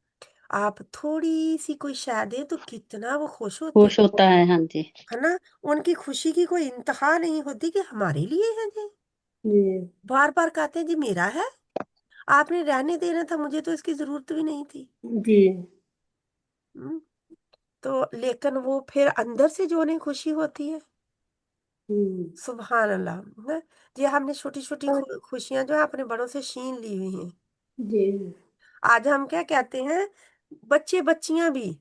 आप थोड़ी सी कोई शय दें तो कितना वो खुश होते हैं, खुश होता है। हाँ जी है ना। उनकी खुशी की कोई इंतहा नहीं होती कि हमारे लिए है जी, जी बार बार कहते हैं जी मेरा है, आपने रहने देना था, मुझे तो इसकी जरूरत भी नहीं थी। जी हम्म, तो लेकिन वो फिर अंदर से जो उन्हें खुशी होती है, हम्म, सुभान अल्लाह, है। ये हमने छोटी छोटी खुशियां जो है अपने बड़ों से छीन ली हुई हैं। जी आज हम क्या कहते हैं, बच्चे बच्चियां भी,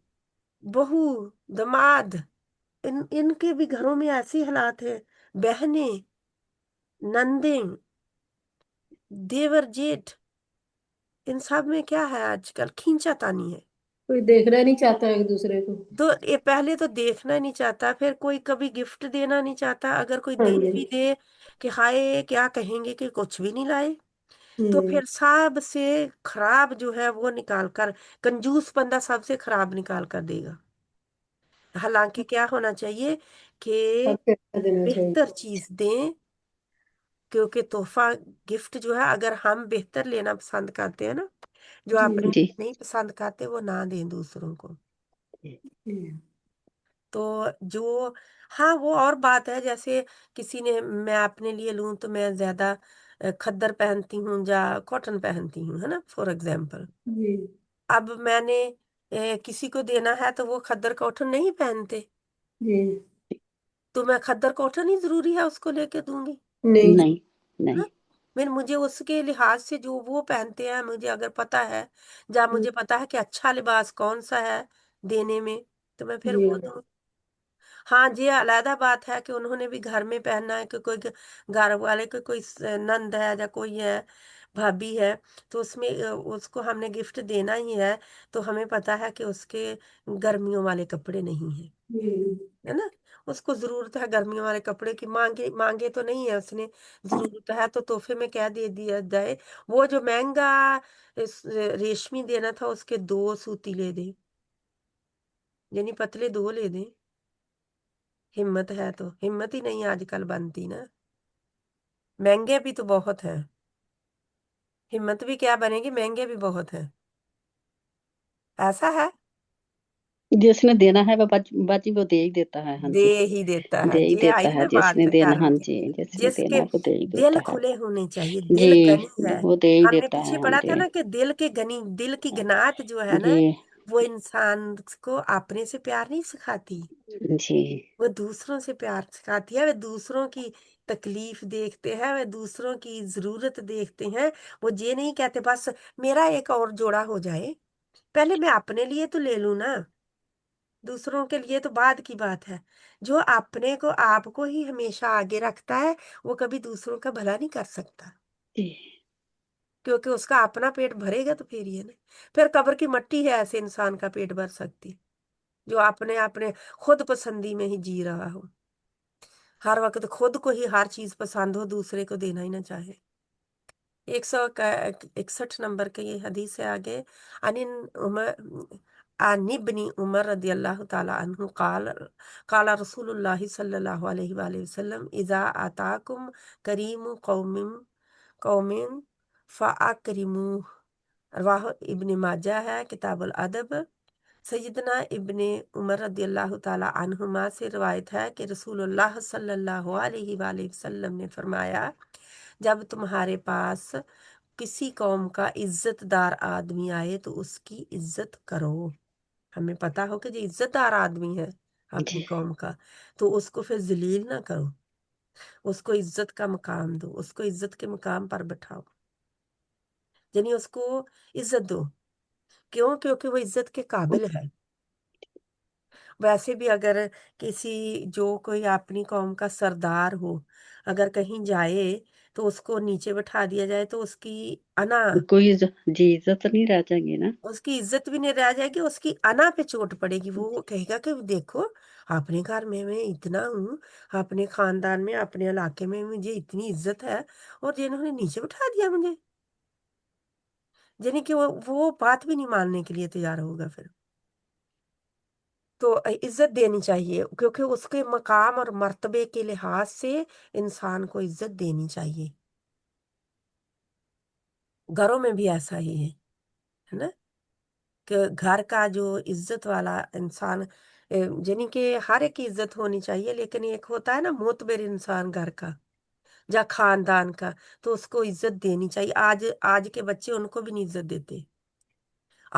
बहू, दामाद, इनके भी घरों में ऐसे हालात है, बहनें, नंदें, देवर जेठ, इन सब में क्या है आजकल खींचातानी है। कोई देखना नहीं चाहता एक दूसरे को। तो ये पहले तो देखना नहीं चाहता, फिर कोई कभी गिफ्ट देना नहीं चाहता, अगर कोई हाँ दे जी भी दे कि हाय क्या कहेंगे कि कुछ भी नहीं लाए। तो हम्म, फिर सबसे खराब जो है वो निकाल कर, कंजूस बंदा सबसे खराब निकाल कर देगा। हालांकि क्या होना चाहिए कि सबसे अच्छा देना बेहतर चाहिए। चीज दें, क्योंकि तोहफा, गिफ्ट जो है अगर हम बेहतर लेना पसंद करते हैं ना, जो अपने जी जी नहीं पसंद करते वो ना दें दूसरों को। हम्म, तो जो, हाँ वो और बात है, जैसे किसी ने, मैं अपने लिए लूं तो मैं ज्यादा खद्दर पहनती हूँ या कॉटन पहनती हूँ, है ना, फॉर एग्जाम्पल। जी अब मैंने किसी को देना है तो वो खद्दर कॉटन नहीं पहनते, जी तो मैं खद्दर कॉटन ही जरूरी है उसको लेके दूंगी। नहीं। नहीं नहीं। हाँ, फिर मुझे उसके लिहाज से जो वो पहनते हैं, मुझे अगर पता है, जब मुझे पता है कि अच्छा लिबास कौन सा है देने में, तो मैं फिर जी वो दूँ। हाँ, ये अलग बात है कि उन्होंने भी घर में पहनना है, कि कोई घर वाले को कोई नंद है या कोई है, भाभी है, तो उसमें उसको हमने गिफ्ट देना ही है, तो हमें पता है कि उसके गर्मियों वाले कपड़े नहीं है, हम्म, है ना। उसको जरूरत है गर्मियों वाले कपड़े की, मांगे मांगे तो नहीं है उसने, जरूरत है तो तोहफे में क्या दे दिया जाए। वो जो महंगा रेशमी देना था, उसके 2 सूती ले दे, यानी पतले 2 ले दे। हिम्मत है तो, हिम्मत ही नहीं आजकल बनती ना, महंगे भी तो बहुत हैं, हिम्मत भी क्या बनेगी, महंगे भी बहुत हैं, ऐसा है। जिसने देना है वो बाजी वो दे ही देता है। हाँ दे जी ही देता दे है, ही ये देता आई है ना जिसने बात देना। हाँ कर्म की। जी जिसने देना जिसके है वो दे ही दिल देता है। खुले होने चाहिए, दिल गनी जी है। वो दे ही हमने देता पीछे है। हाँ पढ़ा था जी ना कि दिल के गनी, दिल की गनाहत जो है ना, जी वो इंसान को अपने से प्यार नहीं सिखाती, जी वो दूसरों से प्यार सिखाती है। वे दूसरों की तकलीफ देखते हैं, वे दूसरों की जरूरत देखते हैं। वो ये नहीं कहते बस मेरा एक और जोड़ा हो जाए, पहले मैं अपने लिए तो ले लूं ना, दूसरों के लिए तो बाद की बात है। जो अपने को, आपको ही हमेशा आगे रखता है, वो कभी दूसरों का भला नहीं कर सकता, जी क्योंकि उसका अपना पेट भरेगा तो फिर ही है ना। फिर कब्र की मट्टी है ऐसे इंसान का पेट भर सकती, जो अपने अपने खुद पसंदी में ही जी रहा हो। हर वक्त खुद को ही हर चीज पसंद हो, दूसरे को देना ही ना चाहे। 161 नंबर की ये हदीस है आगे। अनिन उमर अन इब्न उमर रदियल्लाहु ताला अन्हु काला रसूलुल्लाह सल्लल्लाहु अलैहि वसल्लम इज़ा आताकुम करीमु कौमिन फ़अकरिमू। रवाह इब्न माजा है किताबुल अदब। सैयदना इब्ने उमर रदियल्लाहु ताला अन्हुमा से रिवायत है कि रसूलुल्लाह सल्लल्लाहु अलैहि वसल्लम ने फरमाया, जब तुम्हारे पास किसी कौम का इज्जतदार आदमी आए तो उसकी इज्जत करो। हमें पता हो कि जो इज्जतदार आदमी है अपनी जी कौम का, तो उसको फिर जलील ना करो, उसको इज्जत का मकाम दो, उसको इज्जत के मकाम पर बैठाओ, यानी उसको इज्जत दो। क्यों? क्योंकि वो इज्जत के काबिल है। वैसे भी अगर किसी जो कोई अपनी कौम का सरदार हो, अगर कहीं जाए तो उसको नीचे बैठा दिया जाए तो उसकी अना कोई जी इज्जत नहीं रह जाएगी ना। उसकी इज्जत भी नहीं रह जाएगी, उसकी अना पे चोट पड़ेगी। वो कहेगा कि देखो अपने घर में मैं इतना हूँ, अपने खानदान में अपने इलाके में मुझे इतनी इज्जत है और जिन्होंने नीचे बैठा दिया मुझे, यानी कि वो बात भी नहीं मानने के लिए तैयार होगा फिर। तो इज्जत देनी चाहिए, क्योंकि उसके मकाम और मर्तबे के लिहाज से इंसान को इज्जत देनी चाहिए। घरों में भी ऐसा ही है ना, कि घर का जो इज्जत वाला इंसान, यानी कि हर एक की इज्जत होनी चाहिए, लेकिन एक होता है ना मोतबर इंसान घर का या खानदान का, तो उसको इज्जत देनी चाहिए। आज आज के बच्चे उनको भी नहीं इज्जत देते।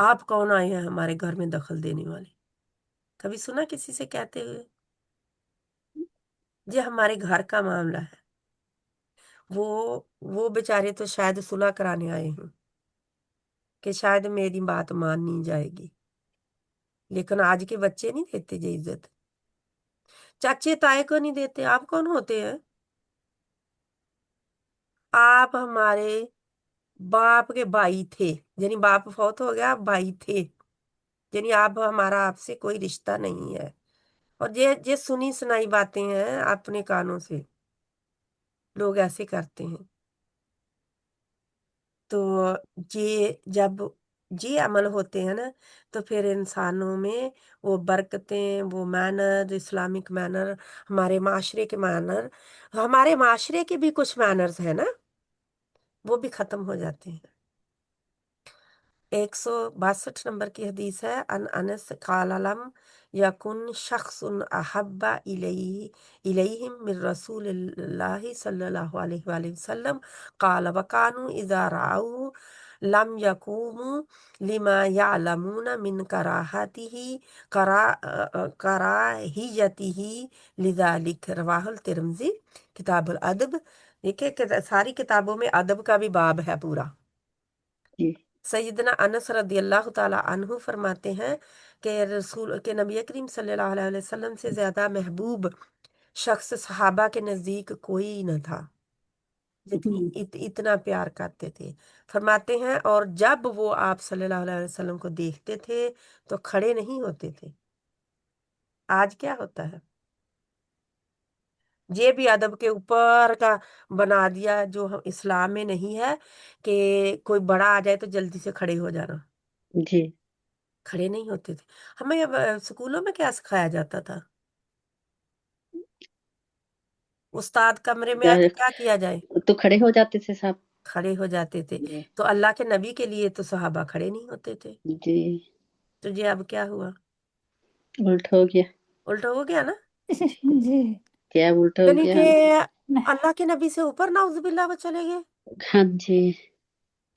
आप कौन आए हैं हमारे घर में दखल देने वाले? कभी सुना किसी से कहते हुए? ये हमारे घर का मामला है। वो बेचारे तो शायद सुलह कराने आए हैं कि शायद मेरी बात मान नहीं जाएगी, लेकिन आज के बच्चे नहीं देते ये इज्जत। चाचे ताए को नहीं देते। आप कौन होते हैं? आप हमारे बाप के भाई थे, यानी बाप फौत हो गया, आप भाई थे, यानी आप हमारा आपसे कोई रिश्ता नहीं है। और ये सुनी सुनाई बातें हैं अपने कानों से, लोग ऐसे करते हैं। तो ये जब ये अमल होते हैं ना, तो फिर इंसानों में वो बरकतें, वो मैनर, इस्लामिक मैनर, हमारे माशरे के मैनर, हमारे माशरे के भी कुछ मैनर्स हैं ना, वो भी खत्म हो जाते हैं। 162 नंबर की हदीस है। अनस कालम यकुन शख्सुन अहब्बा इलैहिम मिन रसूलिल्लाहि सल्लल्लाहु अलैहि वसल्लम काल वकानु इज़ा राऊ लम यकूमु लिमा यालमून मिन कराहियतिही लिज़ालिक। रवाहुल तिरमिज़ी किताबुल अदब। देखिए कि सारी किताबों में अदब का भी बाब है पूरा। जी सैयदना अनस रदियल्लाहु ताला अन्हु फरमाते हैं कि रसूल के नबी करीम सल्लल्लाहु अलैहि वसल्लम से ज्यादा महबूब शख्स सहाबा के नजदीक कोई न था, जितनी इतना प्यार करते थे। फरमाते हैं और जब वो आप सल्लल्लाहु अलैहि वसल्लम को देखते थे तो खड़े नहीं होते थे। आज क्या होता है? ये भी अदब के ऊपर का बना दिया, जो हम इस्लाम में नहीं है, कि कोई बड़ा आ जाए तो जल्दी से खड़े हो जाना। जी खड़े नहीं होते थे। हमें अब स्कूलों में क्या सिखाया जाता था? उस्ताद कमरे में आए तो क्या किया जाए? तो खड़े हो जाते थे साहब। खड़े हो जाते थे। जी तो अल्लाह के नबी के लिए तो सहाबा खड़े नहीं होते थे। जी तो ये अब क्या हुआ? उल्टा हो गया। उल्टा हो गया ना, जी क्या उल्टा हो यानी गया? कि हाँ जी अल्लाह के नबी से ऊपर नाउजुबिल्लाह वो चले गए हाँ जी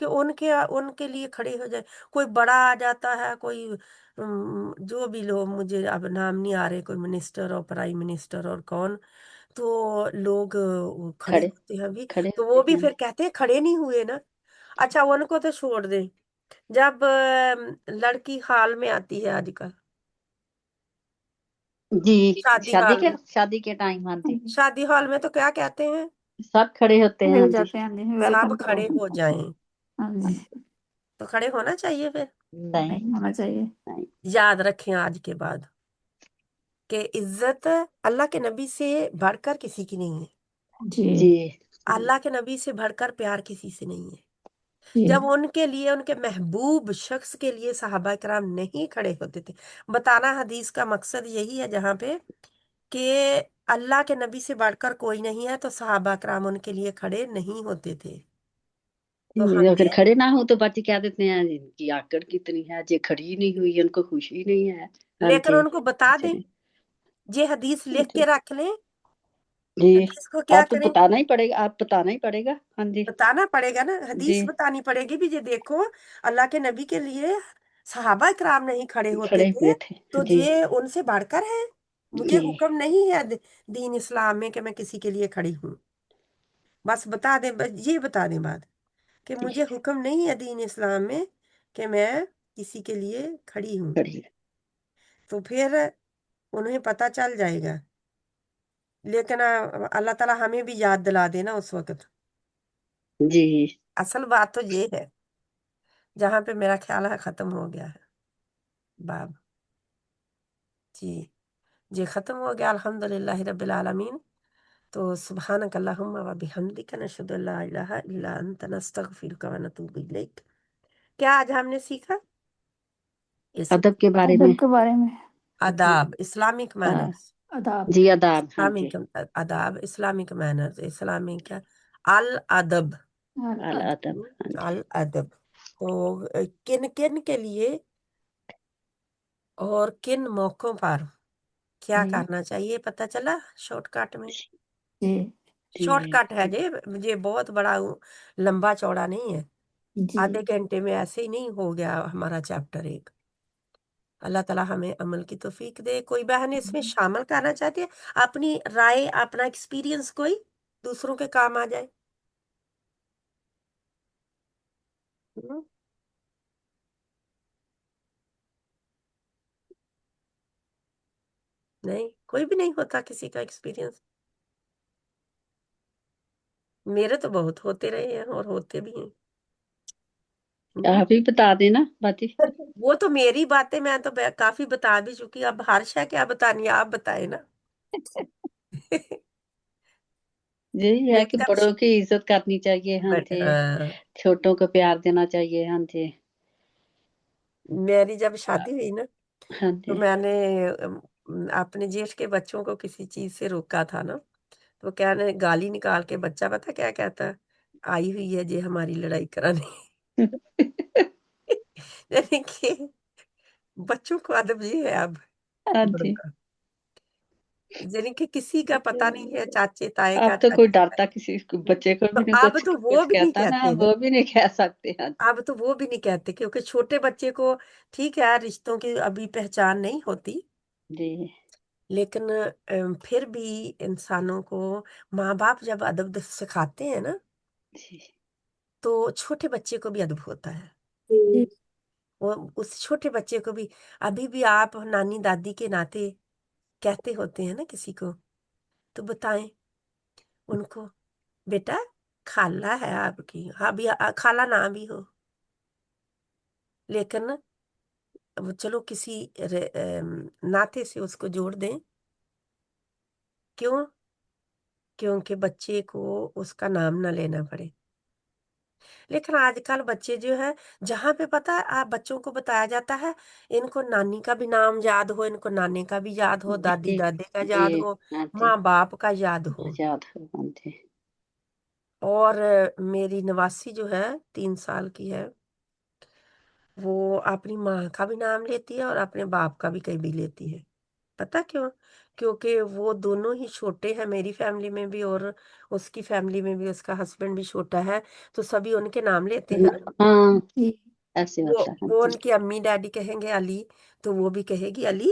कि उनके उनके लिए खड़े हो जाए। कोई बड़ा आ जाता है, कोई जो भी लोग, मुझे अब नाम नहीं आ रहे, कोई मिनिस्टर और प्राइम मिनिस्टर और कौन, तो लोग वो खड़े खड़े होते हैं भी। खड़े तो होते वो भी हैं। फिर कहते हैं खड़े नहीं हुए ना। अच्छा उनको तो छोड़ दें। जब लड़की हाल में आती है आजकल, जी शादी हाल में, शादी के टाइम। हाँ जी शादी हाल में तो क्या कहते हैं? सब खड़े होते हैं। खड़े हो हाँ जी जाते हैं। हाँ जी, सब वेलकम करो। खड़े हो जाएं। हाँ जी, तो खड़े होना चाहिए फिर। नहीं नहीं होना चाहिए। नहीं याद रखें आज के बाद। कि इज्जत अल्लाह के नबी से बढ़कर किसी की नहीं है, जी जी अल्लाह के नबी से बढ़कर प्यार किसी से नहीं है। जी जब उनके लिए, उनके महबूब शख्स के लिए सहाबा कराम नहीं खड़े होते थे, बताना हदीस का मकसद यही है जहाँ पे कि अल्लाह के नबी से बढ़कर कोई नहीं है, तो सहाबा कराम उनके लिए खड़े नहीं होते थे। तो अगर हमें, खड़े ना हो तो बातें क्या देते हैं, इनकी आकड़ कितनी है, जे खड़ी नहीं हुई उनको खुशी नहीं है। हाँ लेकिन जी उनको बता दें, चलिए ये हदीस लिख जी के रख लें, जी हदीस को क्या आप करें, बताना ही पड़ेगा, आप बताना ही पड़ेगा। हाँ जी बताना पड़ेगा ना, जी हदीस बतानी पड़ेगी भी, ये देखो अल्लाह के नबी के लिए सहाबा कराम नहीं खड़े होते खड़े थे, हुए थे तो जी ये उनसे बढ़कर है। मुझे जी हुक्म नहीं है दीन इस्लाम में कि मैं किसी के लिए खड़ी हूँ। बस बता दें, बस ये बता दें बात, कि मुझे जी हुक्म नहीं है दीन इस्लाम में कि मैं किसी के लिए खड़ी हूँ। खड़ी तो फिर उन्हें पता चल जाएगा। लेकिन अल्लाह ताला हमें भी याद दिला देना उस वक्त। जी असल बात तो ये है, जहाँ पे मेरा ख्याल है खत्म हो गया है बाब जी, ये खत्म हो गया, अल्हम्दुलिल्लाह रब्बिल आलमीन। तो सुब्हानक अल्लाहुम्मा व बिहम्दिका नशहदु अल्ला इलाहा इल्ला अंता नस्तगफिरुका व नतूबु इलैक। क्या आज हमने सीखा? इस अदब के बारे में। अदब के बारे में। आदाब, इस्लामिक हाँ मैनर्स, अदाब। जी आदाब। हाँ जी इस्लामिक आदाब, इस्लामिक मैनर्स, इस्लामिक अल अदब, अल अदब। हाँ जी अल अदब। तो किन किन के लिए और किन मौकों पर क्या जी करना चाहिए, पता चला शॉर्टकट में। जी शॉर्टकट है जी ये बहुत बड़ा लंबा चौड़ा नहीं है। जी आधे घंटे में ऐसे ही नहीं हो गया हमारा चैप्टर एक। अल्लाह ताला हमें अमल की तौफीक दे। कोई बहन इसमें शामिल करना चाहती है अपनी राय, अपना एक्सपीरियंस, कोई दूसरों के काम आ जाए। हम्म, नहीं, कोई भी नहीं होता किसी का एक्सपीरियंस। मेरे तो बहुत होते रहे हैं और होते भी हैं। हम्म, आप ही बता देना बातें। वो तो मेरी बातें मैं तो काफी बता भी चुकी, अब हर्ष है क्या बतानी है, आप बताए ना। यही है कि लेकिन बड़ों की इज्जत करनी चाहिए। हाँ बट जी छोटों को प्यार देना चाहिए। हाँ जी मेरी जब शादी हुई ना, हाँ तो जी मैंने अपने जेठ के बच्चों को किसी चीज से रोका था ना, तो क्या ने गाली निकाल के, बच्चा पता क्या कहता है, आई हुई है जे हमारी लड़ाई कराने। यानी कि बच्चों को अदब ये है अब, हाँ बड़ों जी का। यानी कि किसी का पता नहीं है, चाचे ताए का, अब तो कोई चाची का। डरता किसी बच्चे को तो भी नहीं, अब कुछ तो वो कुछ भी नहीं कहता ना, कहते ना, वो भी नहीं कह सकते। हाँ जी अब तो वो भी नहीं कहते, क्योंकि छोटे बच्चे को ठीक है रिश्तों की अभी पहचान नहीं होती, जी लेकिन फिर भी इंसानों को माँ बाप जब अदब सिखाते हैं ना, जी तो छोटे बच्चे को भी अदब होता है। हम्म, जी वो उस छोटे बच्चे को भी, अभी भी आप नानी दादी के नाते कहते होते हैं ना किसी को, तो बताएं उनको, बेटा खाला है आपकी, हाँ भी खाला ना भी हो, लेकिन वो चलो किसी नाते से उसको जोड़ दें। क्यों? क्योंकि बच्चे को उसका नाम ना लेना पड़े। लेकिन आजकल बच्चे जो है, जहाँ पे पता है आप बच्चों को बताया जाता है, इनको नानी का भी नाम याद हो, इनको नानी का भी याद हो, दादी जी दादे का जी याद हो, हाँ जी माँ बाप का याद हो। याद हो। हाँ जी और मेरी नवासी जो है 3 साल की है, वो अपनी माँ का भी नाम लेती है और अपने बाप का भी कई भी लेती है। पता क्यों? क्योंकि वो दोनों ही छोटे हैं, मेरी फैमिली में भी और उसकी फैमिली में भी, उसका हस्बैंड भी छोटा है, तो सभी उनके नाम लेते हैं ना। हाँ जी ऐसे वो होता है। हाँ वो जी उनकी अम्मी डैडी कहेंगे अली, तो वो भी कहेगी अली।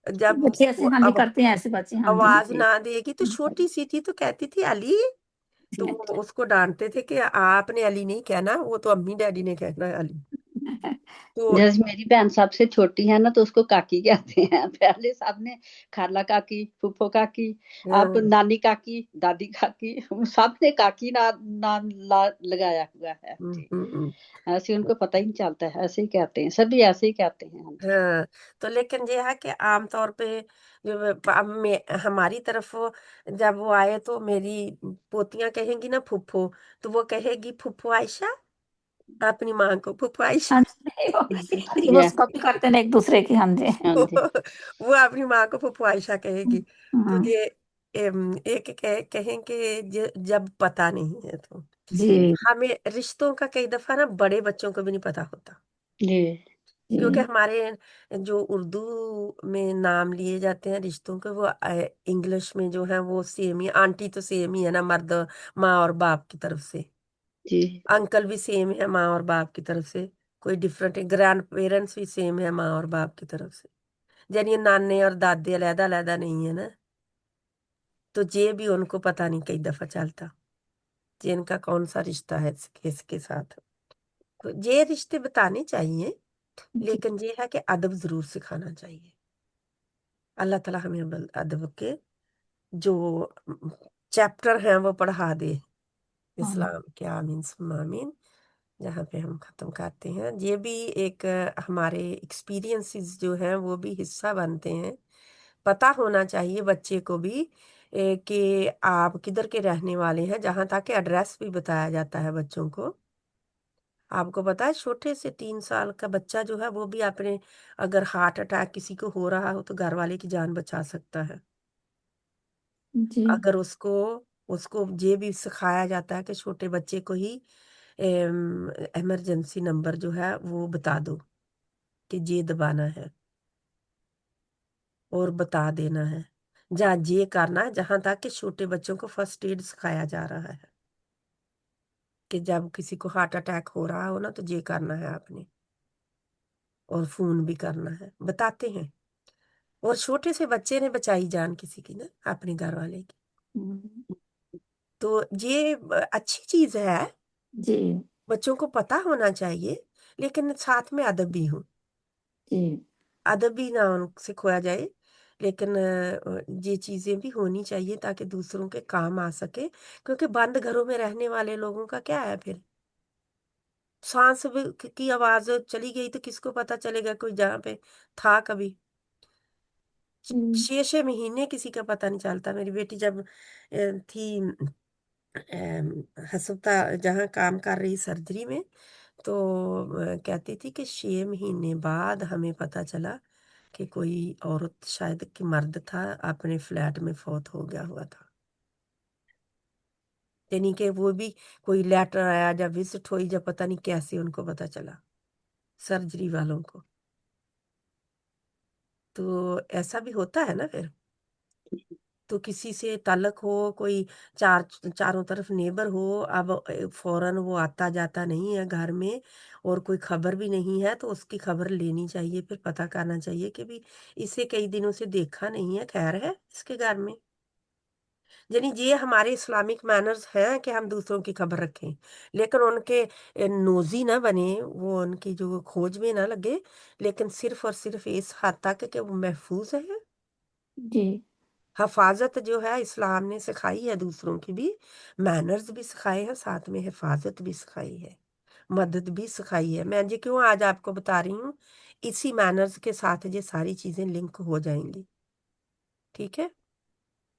जब बच्चे ऐसे वो हाँ जी करते हैं, ऐसे बच्चे हाँ जी आवाज जी ना देगी, तो छोटी सी थी तो कहती थी अली, तो वो उसको डांटते थे कि आपने अली नहीं कहना, वो तो अम्मी डैडी ने कहना है अली। تو जैसे मेरी बहन सबसे छोटी है ना तो उसको काकी कहते हैं। पहले सबने खाला काकी, फूफो काकी, अब हाँ, नानी काकी, दादी काकी, सबने काकी नाम लगाया हुआ है जी। ऐसे उनको पता ही नहीं चलता है, ऐसे ही कहते हैं, सभी ऐसे ही कहते हैं हम। हाँ, तो लेकिन ये है कि आम तौर पे जो अब में हमारी तरफ जब वो आए तो मेरी पोतियां कहेंगी ना फुफ्फो, तो वो कहेगी फुफ्फो आयशा, अपनी माँ को फुफ्फो आयशा। हाँ जी, वो Yeah, कॉपी करते हैं एक दूसरे की। हाँ जी। हाँ जी। वो अपनी माँ को फुफ्फो आयशा कहेगी। तो हाँ, ये एक कहेंगे जब पता नहीं है तो जी हमें रिश्तों का कई दफा ना बड़े बच्चों को भी नहीं पता होता, जी क्योंकि जी हमारे जो उर्दू में नाम लिए जाते हैं रिश्तों के, वो इंग्लिश में जो है वो सेम ही, आंटी तो सेम ही है ना, मर्द माँ और बाप की तरफ से, जी अंकल भी सेम है माँ और बाप की तरफ से, कोई डिफरेंट है, ग्रैंड पेरेंट्स भी सेम है माँ और बाप की तरफ से, यानी नाने और दादे अलहदा अलहदा नहीं है ना। तो ये भी उनको पता नहीं कई दफा चलता कि इनका कौन सा रिश्ता है इसके साथ। तो ये रिश्ते बताने चाहिए, जी लेकिन ये है कि अदब जरूर सिखाना चाहिए। अल्लाह ताला हमें अदब के जो चैप्टर हैं वो पढ़ा दे हाँ इस्लाम के। आमीन सुम्मा आमीन। जहाँ पे हम ख़त्म करते हैं, ये भी एक हमारे एक्सपीरियंसेस जो हैं वो भी हिस्सा बनते हैं। पता होना चाहिए बच्चे को भी कि आप किधर के रहने वाले हैं, जहाँ तक कि एड्रेस भी बताया जाता है बच्चों को। आपको पता है छोटे से 3 साल का बच्चा जो है वो भी अपने, अगर हार्ट अटैक किसी को हो रहा हो तो घर वाले की जान बचा सकता है। जी अगर उसको उसको ये भी सिखाया जाता है कि छोटे बच्चे को ही इमरजेंसी नंबर जो है वो बता दो कि ये दबाना है और बता देना है, जहाँ ये करना है, जहां तक कि छोटे बच्चों को फर्स्ट एड सिखाया जा रहा है कि जब किसी को हार्ट अटैक हो रहा हो ना तो ये करना है आपने, और फोन भी करना है, बताते हैं। और छोटे से बच्चे ने बचाई जान किसी की ना, अपने घर वाले की। हम्म, तो ये अच्छी चीज है, जी बच्चों को पता होना चाहिए, लेकिन साथ में अदब भी हो, जी अदब भी ना उनसे खोया जाए। लेकिन ये चीजें भी होनी चाहिए ताकि दूसरों के काम आ सके, क्योंकि बंद घरों में रहने वाले लोगों का क्या है फिर, सांस की आवाज चली गई तो किसको पता चलेगा, कोई जहाँ पे था कभी। जी 6 6 महीने किसी का पता नहीं चलता। मेरी बेटी जब थी हस्पताल जहाँ काम कर रही सर्जरी में, तो कहती थी कि 6 महीने बाद हमें पता चला कि कोई औरत, शायद कि मर्द था, अपने फ्लैट में फौत हो गया हुआ था। यानी कि वो भी कोई लेटर आया जब विजिट हुई, जब पता नहीं कैसे उनको पता चला, सर्जरी वालों को। तो ऐसा भी होता है ना फिर। तो किसी से ताल्लुक हो, कोई चारों तरफ नेबर हो, अब फौरन वो आता जाता नहीं है घर में, और कोई खबर भी नहीं है, तो उसकी खबर लेनी चाहिए, फिर पता करना चाहिए कि भी इसे कई दिनों से देखा नहीं है, खैर है इसके घर में। यानी ये हमारे इस्लामिक मैनर्स हैं कि हम दूसरों की खबर रखें, लेकिन उनके नोजी ना बने, वो उनकी जो खोज में ना लगे, लेकिन सिर्फ और सिर्फ इस हद तक कि वो महफूज है। जी हिफाजत जो है इस्लाम ने सिखाई है, दूसरों की भी मैनर्स भी सिखाए हैं, साथ में हिफाजत भी सिखाई है, मदद भी सिखाई है। मैं जी क्यों आज आपको बता रही हूँ, इसी मैनर्स के साथ ये सारी चीजें लिंक हो जाएंगी। ठीक है।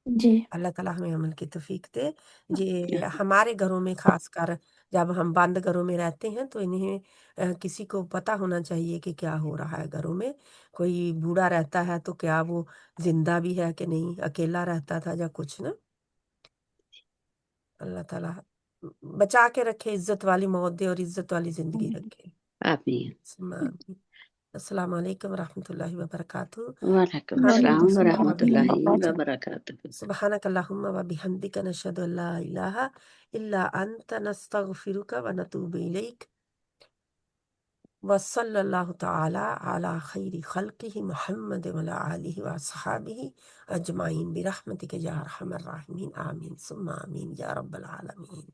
जी अल्लाह ताला हमें अमल की तौफीक दे। ये हमारे घरों में खासकर जब हम बंद घरों में रहते हैं तो इन्हें किसी को पता होना चाहिए कि क्या हो रहा है घरों में। कोई बूढ़ा रहता है तो क्या वो जिंदा भी है कि नहीं, अकेला रहता था या कुछ ना। अल्लाह ताला बचा के रखे, इज्जत वाली मौत दे और इज्जत वाली जिंदगी रखे। आमीन। अस्सलाम वालेकुम रहमतुल्लाहि व बरकातहू। वालेकुम सुब्हानक अस्सलाम व अल्लाहुम्मा व रहमतुल्लाहि व बिहम्दिक, बरकातुहू। सुब्हानक अल्लाहुम्मा व बिहम्दिका नशहदु अल्ला इलाहा इल्ला अंता नस्तगफिरुका व नतूबु इलैक व सल्लल्लाहु तआला अला खैरि खल्किहि मुहम्मद व अला आलिहि व अस्हाबिहि अजमाइन बिरहमतिका या अरहमर राहिमीन। आमीन सुम्मा आमीन या रब्बल आलमीन।